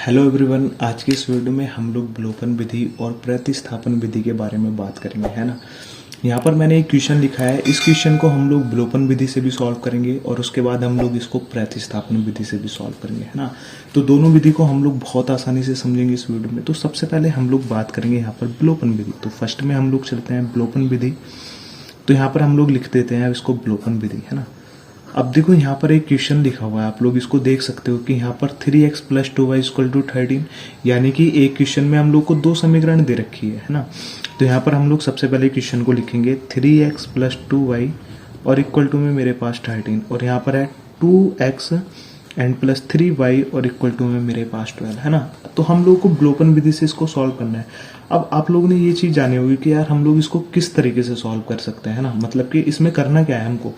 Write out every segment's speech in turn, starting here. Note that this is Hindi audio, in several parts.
Hello everyone. आज की इस वीडियो में हम लोग विलोपन विधि और प्रतिस्थापन विधि के बारे में बात करेंगे, है ना। यहाँ पर मैंने एक क्वेश्चन लिखा है। इस क्वेश्चन को हम लोग विलोपन विधि से भी सॉल्व करेंगे और उसके बाद हम लोग इसको प्रतिस्थापन विधि से भी सॉल्व करेंगे, है ना। तो दोनों विधि को हम लोग बहुत आसानी से समझेंगे इस वीडियो में। तो सबसे पहले हम लोग बात करेंगे यहाँ पर विलोपन विधि। तो फर्स्ट में हम लोग चलते हैं विलोपन विधि। तो यहाँ पर हम लोग लिख देते हैं इसको विलोपन विधि, है ना। अब देखो यहाँ पर एक क्वेश्चन लिखा हुआ है, आप लोग इसको देख सकते हो कि यहाँ पर 3x + 2y = 13, यानी कि एक क्वेश्चन में हम लोग को दो समीकरण दे रखी है ना। तो यहाँ पर हम लोग सबसे पहले क्वेश्चन को लिखेंगे 3x + 2y और इक्वल टू में मेरे पास 13, और यहाँ पर है 2x एंड प्लस 3y और इक्वल टू में मेरे पास 12, है ना। तो हम लोग को विलोपन विधि से इसको सॉल्व करना है। अब आप लोगों ने ये चीज जानी होगी कि यार हम लोग इसको किस तरीके से सॉल्व कर सकते हैं, है ना। मतलब कि इसमें करना क्या है हमको।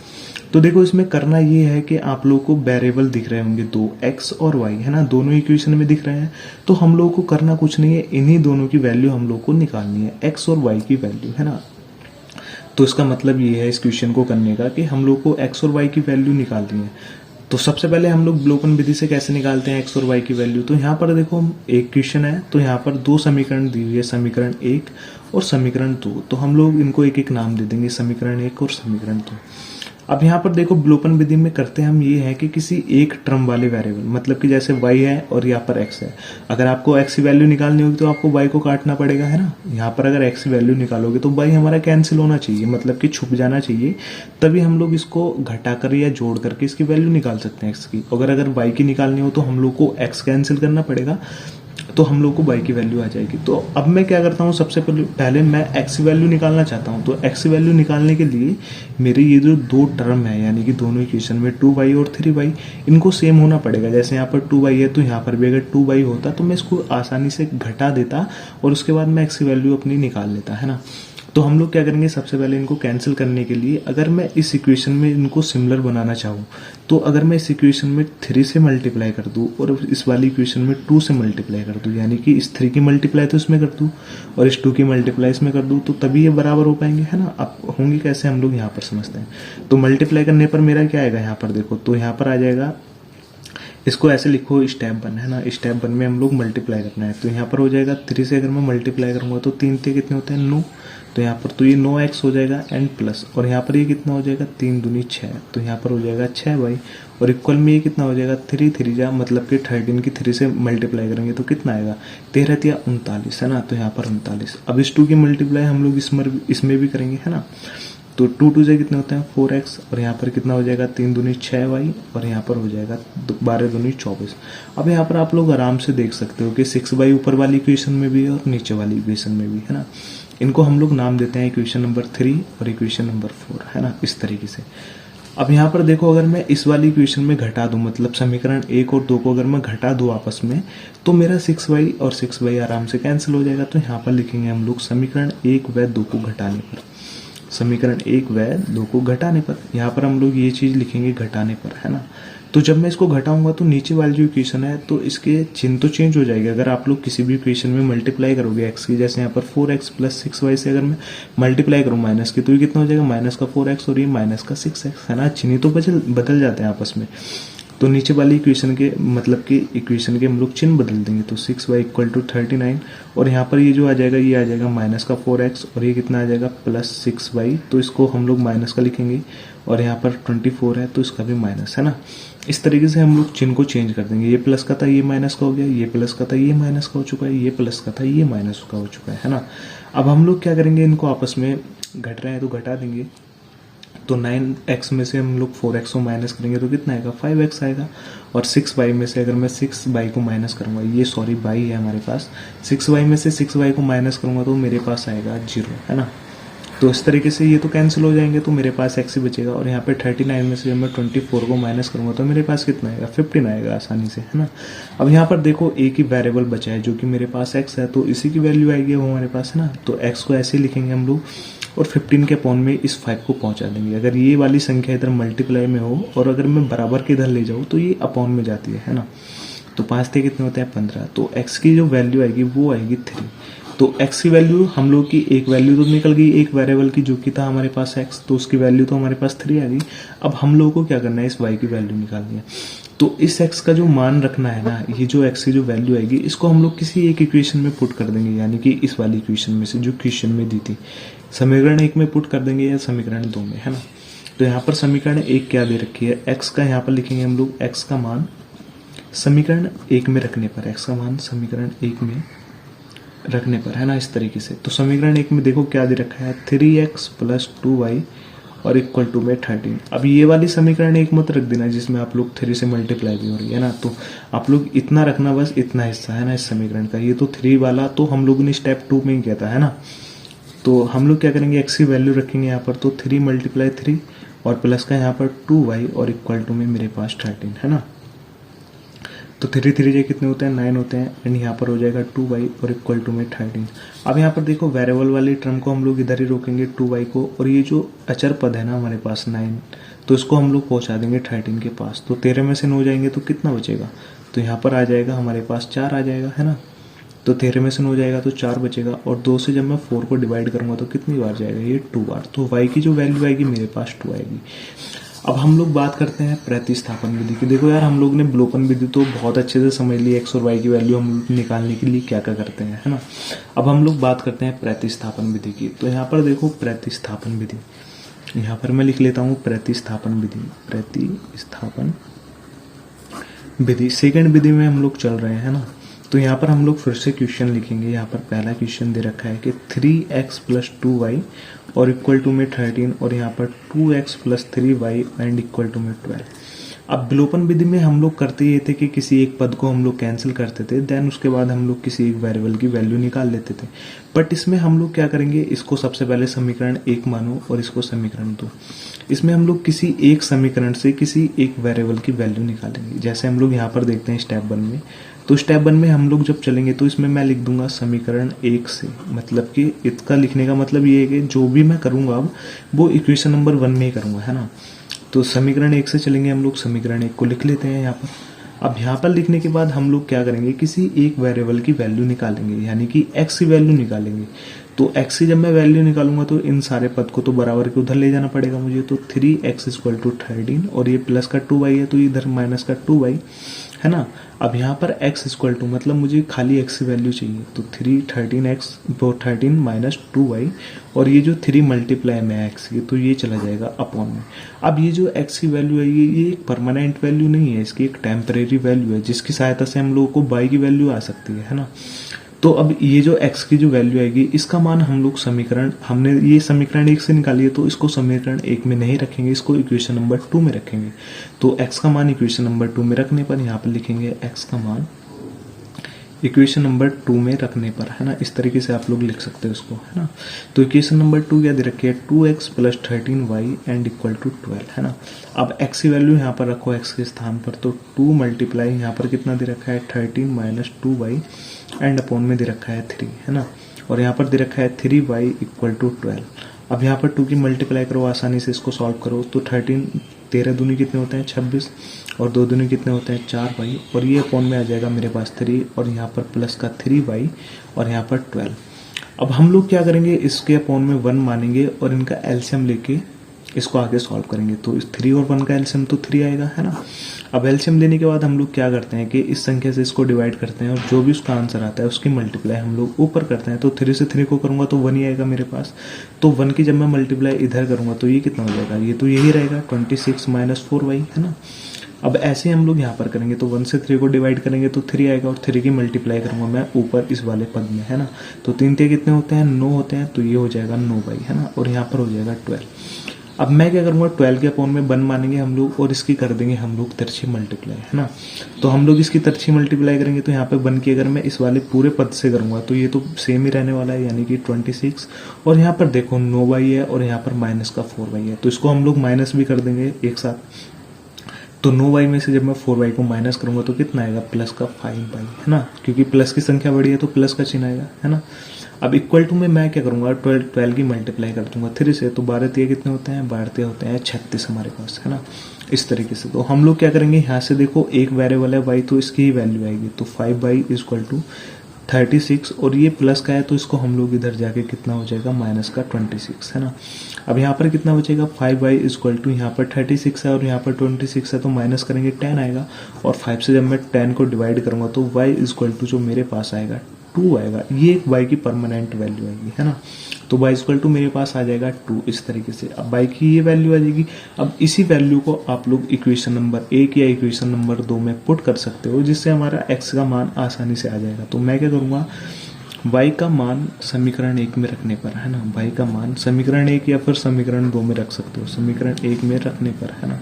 तो देखो इसमें करना ये है कि आप लोगों को वेरिएबल दिख रहे होंगे दो, x और y, है ना। दोनों इक्वेशन में दिख रहे हैं। तो हम लोगों को करना कुछ नहीं है, इन्हीं दोनों की वैल्यू हम लोग को निकालनी है, x और y की वैल्यू, है ना। तो इसका मतलब ये है इस क्वेश्चन को करने का कि हम लोग को x और y की वैल्यू निकालनी है। तो सबसे पहले हम लोग विलोपन विधि से कैसे निकालते हैं x और y की वैल्यू। तो यहाँ पर देखो एक क्वेश्चन है, तो यहाँ पर दो समीकरण दी हुई है, समीकरण 1 और समीकरण 2। तो हम लोग इनको एक एक नाम दे देंगे, समीकरण 1 और समीकरण 2। अब यहाँ पर देखो विलोपन विधि में करते हैं हम ये है कि किसी एक टर्म वाले वेरिएबल, मतलब कि जैसे y है और यहाँ पर x है, अगर आपको x की वैल्यू निकालनी होगी तो आपको y को काटना पड़ेगा, है ना। यहाँ पर अगर x की वैल्यू निकालोगे तो y हमारा कैंसिल होना चाहिए, मतलब कि छुप जाना चाहिए, तभी हम लोग इसको घटाकर या जोड़ करके इसकी वैल्यू निकाल सकते हैं x की। अगर y की निकालनी हो तो हम लोग को x कैंसिल करना पड़ेगा, तो हम लोग को y की वैल्यू आ जाएगी। तो अब मैं क्या करता हूँ, सबसे पहले मैं x की वैल्यू निकालना चाहता हूँ। तो x की वैल्यू निकालने के लिए मेरे ये जो दो टर्म है, यानी कि दोनों इक्वेशन में 2y और 3y, इनको सेम होना पड़ेगा। जैसे यहाँ पर 2y है तो यहाँ पर भी अगर 2y होता तो मैं इसको आसानी से घटा देता और उसके बाद मैं x की वैल्यू अपनी निकाल लेता, है ना। तो हम लोग क्या करेंगे, सबसे पहले इनको कैंसिल करने के लिए अगर मैं इस इक्वेशन में इनको सिमिलर बनाना चाहूँ, तो अगर मैं इस इक्वेशन में 3 से मल्टीप्लाई कर दूँ और इस वाली इक्वेशन में 2 से मल्टीप्लाई कर दूँ, यानी कि इस 3 की मल्टीप्लाई तो इसमें कर दूँ और इस 2 की मल्टीप्लाई इसमें कर दूँ, तो तभी ये बराबर हो पाएंगे, है ना। अब होंगे कैसे हम लोग यहाँ पर समझते हैं। तो मल्टीप्लाई करने पर मेरा क्या आएगा, यहाँ पर देखो, तो यहाँ पर आ जाएगा, इसको ऐसे लिखो स्टेप 1, है ना। स्टेप 1 में हम लोग मल्टीप्लाई करना है। तो यहाँ पर हो जाएगा 3 से अगर मैं मल्टीप्लाई करूंगा तो 3 से कितने होते हैं 9, तो यहाँ पर तो ये 9x हो जाएगा एंड प्लस, और यहाँ पर ये कितना हो जाएगा 3 दूनी 6, तो यहाँ पर हो जाएगा 6y और इक्वल में ये कितना हो जाएगा 3 3 जा, मतलब कि 13 की 3 से मल्टीप्लाई करेंगे तो कितना आएगा 13 या 39, है ना। तो यहाँ पर 39। अब इस 2 की मल्टीप्लाई हम लोग इसमें भी करेंगे, है ना। तो 2 2 से कितने होते हैं 4x और यहाँ पर कितना हो जाएगा 3 दूनी 6y और यहाँ पर हो जाएगा 12 दूनी 24। अब यहाँ पर आप लोग आराम से देख सकते हो कि 6y ऊपर वाली इक्वेशन में भी है और नीचे वाली इक्वेशन में भी, है ना। इनको हम लोग नाम देते हैं इक्वेशन नंबर 3 और इक्वेशन नंबर 4, है ना, इस तरीके से। अब यहाँ पर देखो अगर मैं इस वाली इक्वेशन में घटा दूं, मतलब समीकरण 1 और 2 को अगर मैं घटा दूं आपस में, तो मेरा 6y और 6y आराम से कैंसिल हो जाएगा। तो यहाँ पर लिखेंगे हम लोग समीकरण 1 व 2 को घटाने पर, समीकरण 1 व 2 को घटाने पर, यहाँ पर हम लोग ये चीज लिखेंगे घटाने पर, है ना। तो जब मैं इसको घटाऊंगा तो नीचे वाली जो इक्वेशन है तो इसके चिन्ह तो चेंज हो जाएगा। अगर आप लोग किसी भी इक्वेशन में मल्टीप्लाई करोगे x की, जैसे यहाँ पर 4x + 6y से अगर मैं मल्टीप्लाई करूँ माइनस की, तो ये कितना हो जाएगा माइनस का 4x और ये माइनस का 6x, है ना। चिन्ह तो बदल जाते हैं आपस में। तो नीचे वाली इक्वेशन के, मतलब कि इक्वेशन के हम लोग चिन्ह बदल देंगे। तो 6y = 39 और यहाँ पर ये जो आ जाएगा, ये आ जाएगा माइनस का 4x और ये कितना आ जाएगा प्लस 6y, तो इसको हम लोग माइनस का लिखेंगे। और यहाँ पर 24 है तो इसका भी माइनस, है ना। इस तरीके से हम लोग चिन्ह को चेंज कर देंगे। ये प्लस का था ये माइनस का हो गया, ये प्लस का था ये माइनस का हो चुका है, ये प्लस का था ये माइनस का हो चुका है ना। अब हम लोग क्या करेंगे, इनको आपस में घट रहे हैं तो घटा देंगे। तो 9x में से हम लोग 4x को माइनस करेंगे तो कितना आएगा 5x आएगा, और 6y में से अगर मैं 6y को माइनस करूंगा, ये सॉरी y है हमारे पास, 6y में से 6y को माइनस करूंगा तो मेरे पास आएगा 0, है ना। तो इस तरीके से ये तो कैंसिल हो जाएंगे, तो मेरे पास x ही बचेगा। और यहाँ पे 39 में से जब मैं 24 को माइनस करूंगा तो मेरे पास कितना आएगा 15 आएगा आसानी से, है ना। अब यहाँ पर देखो एक ही वेरिएबल बचा है जो कि मेरे पास x है, तो इसी की वैल्यू आएगी वो हमारे पास, है ना। तो x को ऐसे लिखेंगे हम लोग और 15 के अपॉन में इस 5 को पहुंचा देंगे। अगर ये वाली संख्या इधर मल्टीप्लाई में हो और अगर मैं बराबर के इधर ले जाऊँ तो ये अपॉन में जाती है ना। तो 5 से कितने होते हैं 15, तो x की जो वैल्यू आएगी वो आएगी 3। तो x की वैल्यू हम लोग की एक वैल्यू तो निकल गई एक वेरिएबल की जो कि था हमारे पास x, तो उसकी वैल्यू तो हमारे पास 3 आ गई। अब हम लोगों को क्या करना है, इस y की वैल्यू निकालनी है। तो इस x का जो मान रखना है ना, ये जो x की जो वैल्यू आएगी इसको हम लोग किसी एक इक्वेशन में पुट कर देंगे, यानी कि इस वाली इक्वेशन में से जो क्वेश्चन में दी थी, समीकरण 1 में पुट कर देंगे या समीकरण 2 में, है ना। तो यहाँ पर समीकरण 1 क्या दे रखी है, x का यहाँ पर लिखेंगे हम लोग x का मान समीकरण 1 में रखने पर, x का मान समीकरण 1 में रखने पर, है ना, इस तरीके से। तो समीकरण 1 में देखो क्या दे रखा है, 3x + 2y और इक्वल टू में 13। अब ये वाली समीकरण 1 मत रख देना जिसमें आप लोग 3 से मल्टीप्लाई भी हो रही है ना, तो आप लोग इतना रखना, बस इतना हिस्सा है ना इस समीकरण का। ये तो 3 वाला तो हम लोगों ने स्टेप 2 में ही किया था, है ना। तो हम लोग क्या करेंगे, x की वैल्यू रखेंगे यहाँ पर, तो 3 × 3 और प्लस का यहाँ पर 2y और इक्वल टू में मेरे पास 13, है ना। तो 3 3 कितने होते हैं, 9 होते हैं, एंड यहाँ पर हो जाएगा 2y और इक्वल टू में 13। अब यहाँ पर देखो वेरिएबल वाली टर्म को हम लोग इधर ही रोकेंगे 2y को, और ये जो अचर पद है ना हमारे पास 9, तो इसको हम लोग पहुँचा देंगे 13 के पास। तो 13 में से 9 जाएंगे तो कितना बचेगा, तो यहाँ पर आ जाएगा हमारे पास 4 आ जाएगा, है ना। तो 13 में से 9 जाएगा तो 4 बचेगा, और 2 से जब मैं 4 को डिवाइड करूंगा तो कितनी बार जाएगा, ये 2 बार। तो y की जो वैल्यू आएगी मेरे पास 2 आएगी। अब हम लोग बात करते हैं प्रतिस्थापन विधि की। देखो यार, हम लोग ने विलोपन विधि तो बहुत अच्छे से समझ ली, x और y की वैल्यू हम निकालने के लिए क्या क्या करते हैं, है ना। अब हम लोग बात करते हैं प्रतिस्थापन विधि की। तो यहाँ पर देखो प्रतिस्थापन विधि, यहाँ पर मैं लिख लेता हूँ प्रतिस्थापन विधि। प्रतिस्थापन विधि सेकंड विधि में हम लोग चल रहे हैं ना। तो यहाँ पर हम लोग फिर से क्वेश्चन लिखेंगे। यहाँ पर पहला क्वेश्चन दे रखा है कि 3x + 2y और इक्वल टू में 13, और यहाँ पर 2x + 3y and equal to में 12। अब विलोपन विधि में हम लोग करते ये थे कि किसी एक पद को हम लोग कैंसिल करते थे, देन उसके बाद हम लोग किसी एक वेरिएबल की वैल्यू निकाल लेते थे। बट इसमें हम लोग क्या करेंगे, इसको सबसे पहले समीकरण 1 मानो और इसको समीकरण 2। इसमें हम लोग किसी एक समीकरण से किसी एक वेरिएबल की वैल्यू निकालेंगे। जैसे हम लोग यहाँ पर देखते हैं स्टेप 1 में, तो स्टेप 1 में हम लोग जब चलेंगे तो इसमें मैं लिख दूंगा समीकरण 1 से, मतलब कि इसका लिखने का मतलब ये है कि जो भी मैं करूंगा अब वो इक्वेशन नंबर 1 में ही करूंगा, है ना। तो समीकरण 1 से चलेंगे हम लोग, समीकरण 1 को लिख लेते हैं यहाँ पर। अब यहाँ पर लिखने के बाद हम लोग क्या करेंगे, किसी एक वेरिएबल की वैल्यू निकालेंगे, यानी कि x की वैल्यू निकालेंगे। तो x की जब मैं वैल्यू निकालूंगा तो इन सारे पद को तो बराबर के उधर ले जाना पड़ेगा मुझे। तो 3x = 13, और ये प्लस का 2y है तो इधर माइनस का 2y, है ना। अब यहाँ पर x = मतलब मुझे खाली x की वैल्यू चाहिए, तो 13x वो 13 - 2y, और ये जो 3 मल्टीप्लाई में x की, तो ये चला जाएगा अपॉन में। अब ये जो x की वैल्यू है ये एक परमानेंट वैल्यू नहीं है, इसकी एक टेम्परेरी वैल्यू है जिसकी सहायता से हम लोगों को y की वैल्यू आ सकती है ना। तो अब ये जो x की जो वैल्यू आएगी इसका मान हम लोग समीकरण, हमने ये समीकरण 1 से निकाली है तो इसको समीकरण 1 में नहीं रखेंगे, इसको इक्वेशन नंबर 2 में रखेंगे। तो x का मान इक्वेशन नंबर 2 में रखने पर यहाँ पर लिखेंगे x का मान इक्वेशन नंबर 2 में रखने पर, है ना। इस तरीके से आप लोग लिख सकते हैं इसको, है ना। तो इक्वेशन नंबर 2 क्या दे रखी है, 2x + 13y and equal to 12, है ना। अब x की वैल्यू यहाँ पर रखो x के स्थान पर, तो 2 मल्टीप्लाई यहाँ पर कितना दे रखा है, 13 - 2y एंड अपॉन में दे रखा है 3, है ना। और यहाँ पर दे रखा है 3y = 12। अब यहाँ पर 2 की मल्टीप्लाई करो, आसानी से इसको सॉल्व करो। तो 13 दूनी कितने होते हैं 26, और 2 दूनी कितने होते हैं 4y, और ये अपॉन में आ जाएगा मेरे पास 3, और यहाँ पर प्लस का 3y और यहाँ पर 12। अब हम लोग क्या करेंगे, इसके अपॉन में 1 मानेंगे और इनका एलसीएम लेके इसको आगे सॉल्व करेंगे। तो इस 3 और 1 का एलसीएम तो 3 आएगा, है ना। अब एलसीएम लेने के बाद हम लोग क्या करते हैं कि इस संख्या से इसको डिवाइड करते हैं, और जो भी उसका आंसर आता है उसकी मल्टीप्लाई हम लोग ऊपर करते हैं। तो 3 से 3 को करूंगा तो 1 ही आएगा मेरे पास। तो 1 की जब मैं मल्टीप्लाई इधर करूंगा तो ये कितना हो जाएगा, ये तो यही रहेगा 26 - 4y, है ना। अब ऐसे हम लोग यहाँ पर करेंगे, तो 1 से 3 को डिवाइड करेंगे तो 3 आएगा, और 3 की मल्टीप्लाई करूंगा मैं ऊपर इस वाले पद में, है ना। तो 3 3 कितने होते हैं 9 होते हैं, तो ये हो जाएगा 9y, है ना। और यहाँ पर हो जाएगा 12। अब मैं क्या करूंगा, 12 के अपॉन में 1 मानेंगे हम लोग, और इसकी कर देंगे हम लोग तिरछी मल्टीप्लाई, है ना। तो हम लोग इसकी तिरछी मल्टीप्लाई करेंगे, तो यहाँ पे 1 की अगर मैं इस वाले पूरे पद से करूंगा तो ये तो सेम ही रहने वाला है, यानी कि 26। और यहाँ पर देखो 9y है और यहाँ पर माइनस का 4y है, तो इसको हम लोग माइनस भी कर देंगे एक साथ। तो 9y में से जब मैं 4y को माइनस करूंगा तो कितना आएगा, प्लस का 5y, है ना। क्योंकि प्लस की संख्या बड़ी है तो प्लस का चिन्ह आएगा, है ना। अब इक्वल टू में मैं क्या करूंगा, 12 की मल्टीप्लाई कर दूंगा 3 से, तो 12 3 कितने होते हैं, 12 होते हैं 36 हमारे पास, है ना। इस तरीके से तो हम लोग क्या करेंगे, यहाँ से देखो एक वेरिएबल है y, तो इसकी ही वैल्यू आएगी। तो 5y = 36 और ये प्लस का है तो इसको हम लोग इधर जाके कितना हो जाएगा माइनस का 26 है ना। अब यहाँ पर कितना बचेगा 5y इक्वल टू यहाँ पर 36 है और यहाँ पर 26 है तो माइनस करेंगे 10 आएगा और 5 से जब मैं 10 को डिवाइड करूंगा तो y इक्वल टू जो मेरे पास आएगा 2 आएगा। ये एक y की परमानेंट वैल्यू आएगी है ना। तो y इक्वल टू मेरे पास आ जाएगा 2 इस तरीके से। अब y की ये वैल्यू आ जाएगी। अब इसी वैल्यू को आप लोग इक्वेशन नंबर 1 या इक्वेशन नंबर 2 में पुट कर सकते हो जिससे हमारा x का मान आसानी से आ जाएगा। तो मैं क्या करूँगा y का मान समीकरण 1 में रखने पर है ना, y का मान समीकरण 1 या फिर समीकरण 2 में रख सकते हो, समीकरण 1 में रखने पर है ना।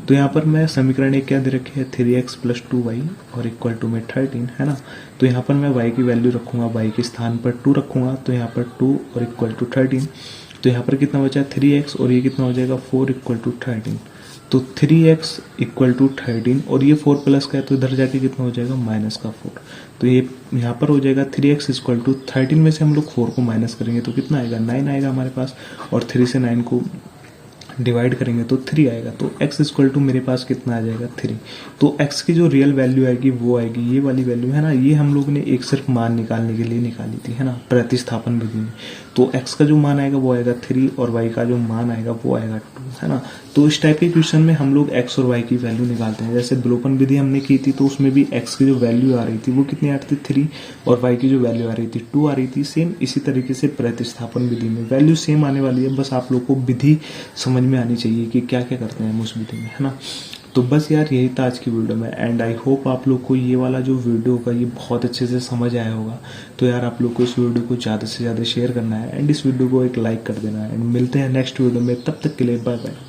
तो यहाँ पर मैं समीकरण 1 क्या दे रखे है 3x प्लस 2y और इक्वल टू में 13 है ना। तो यहाँ पर मैं y की वैल्यू रखूंगा, y के स्थान पर 2 रखूंगा तो यहाँ पर 2 और इक्वल टू 13। तो यहाँ पर कितना बचा 3x और ये कितना हो जाएगा 4 इक्वल टू 13। तो 3x इक्वल टू 13 और ये 4 प्लस का है तो इधर जाके कितना हो जाएगा माइनस का 4। तो ये यहाँ पर हो जाएगा 3x इक्वल टू 13 में से हम लोग 4 को माइनस करेंगे तो कितना आएगा 9 आएगा हमारे पास और 3 से 9 को डिवाइड करेंगे तो 3 आएगा। तो x इक्वल टू मेरे पास कितना आ जाएगा 3। तो x की जो रियल वैल्यू आएगी वो आएगी ये वाली वैल्यू है ना। ये हम लोग ने एक सिर्फ मान निकालने के लिए निकाली थी है ना प्रतिस्थापन विधि में। तो x का जो मान आएगा वो आएगा 3 और y का जो मान आएगा वो आएगा 2 है ना। तो इस टाइप के क्वेश्चन में हम लोग x और y की वैल्यू निकालते हैं। जैसे विलोपन विधि हमने की थी तो उसमें भी x की जो वैल्यू आ रही थी वो कितनी आ रही थी 3 और y की जो वैल्यू आ रही थी 2 आ रही थी। सेम इसी तरीके से प्रतिस्थापन विधि में वैल्यू सेम आने वाली है, बस आप लोग को विधि समझ में आनी चाहिए कि क्या क्या करते हैं हम उस विधि में है ना। तो बस यार यही था आज की वीडियो में एंड आई होप आप लोग को ये वाला जो वीडियो होगा ये बहुत अच्छे से समझ आया होगा। तो यार आप लोग को इस वीडियो को ज़्यादा से ज़्यादा शेयर करना है एंड इस वीडियो को एक लाइक कर देना है एंड मिलते हैं नेक्स्ट वीडियो में। तब तक के लिए बाय बाय।